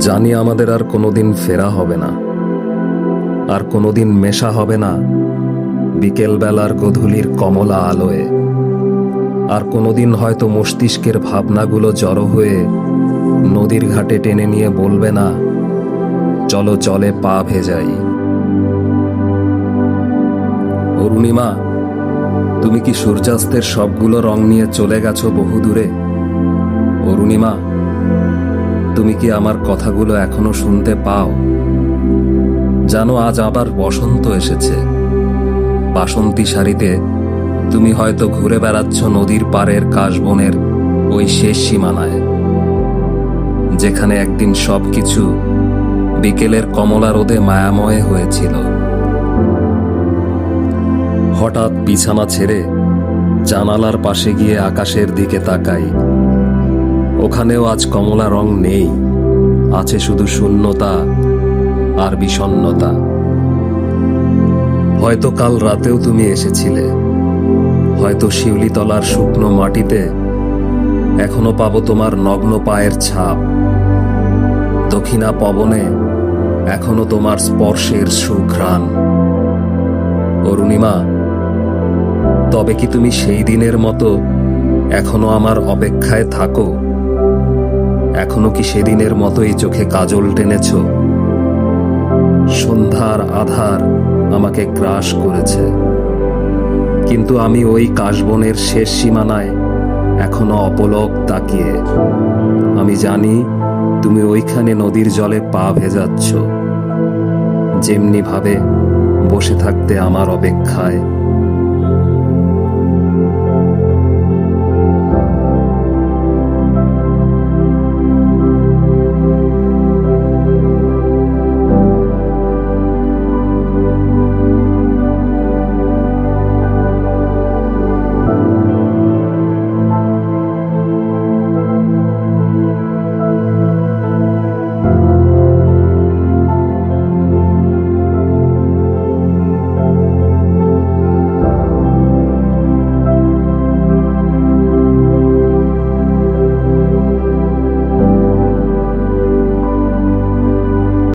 জানি আমাদের আর কোনোদিন ফেরা হবে না, আর কোনোদিন মেশা হবে না বিকেলবেলার গধূলির কমলা আলোয়। আর কোনোদিন হয়তো মস্তিষ্কের ভাবনাগুলো জড়ো হয়ে নদীর ঘাটে টেনে নিয়ে বলবে না, চলো জলে পা ভেজাই। অরুণিমা, তুমি কি সূর্যাস্তের সবগুলো রং নিয়ে চলে গেছো বহুদূরে? অরুণিমা, তুমি কি আমার কথাগুলো এখনো শুনতে পাও? জানো, আজ আবার বসন্ত এসেছে। বাসন্তী শাড়িতে তুমি হয়তো ঘুরে বেড়াচ্ছ নদীর পাড়ের কাশবনের ওই শেষ সীমানায়, যেখানে একদিন সবকিছু বিকেলের কমলা রোদে মায়াময় হয়েছিল। হঠাৎ বিছানা ছেড়ে জানালার পাশে গিয়ে আকাশের দিকে তাকাই। ওখানেও আজ কমলা রং নেই, আছে শুধু শূন্যতা আর বিষণ্ণতা। হয়তো কাল রাতেও তুমি এসেছিলে, হয়তো শিউলিতলার শুকনো মাটিতে এখনো পাবো তোমার নগ্ন পায়ের ছাপ। দক্ষিণা পবনে এখনো তোমার স্পর্শের সুঘ্রাণ। অরুণিমা, তবে কি তুমি সেই দিনের মতো এখনো আমার অপেক্ষায় থাকো? এখনো কি সেদিনের মতোই চোখে কাজল টেনেছ? সন্ধ্যার আধার আমাকে গ্রাস করেছে, কিন্তু আমি ওই কাশবনের শেষ সীমানায় এখনো অপলক তাকিয়ে। আমি জানি তুমি ওইখানে নদীর জলে পা ভেজাচ্ছ, যেমনি ভাবে বসে থাকতে আমার অপেক্ষায়